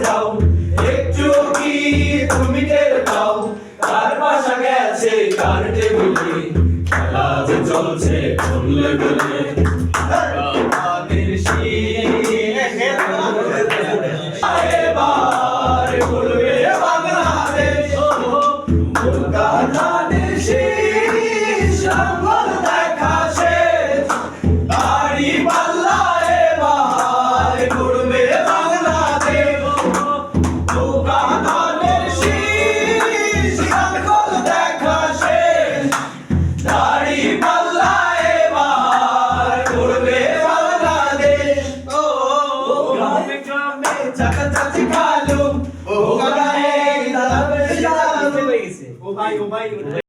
যাও, একটু কি তুমি টের পাও? কার বাসা গেছে কার টেবিলে, খেলা যে চলছে কোন লেভেলে। আমাদের এবার বলবে বাংলাদেশ, ধানের শীষ লাঙ্গল দেখা শেষ, দাড়ি পাল্লা এবার করবে বাংলাদেশ। ধানের শীষ লাঙ্গল দেখা শেষ, দাড়ি পাল্লা এবার করবে বাংলাদেশ। গ্রামে গ্রামে চাচাচাচি খালু, ও গায়ে দাদা বেশি। ও ভাই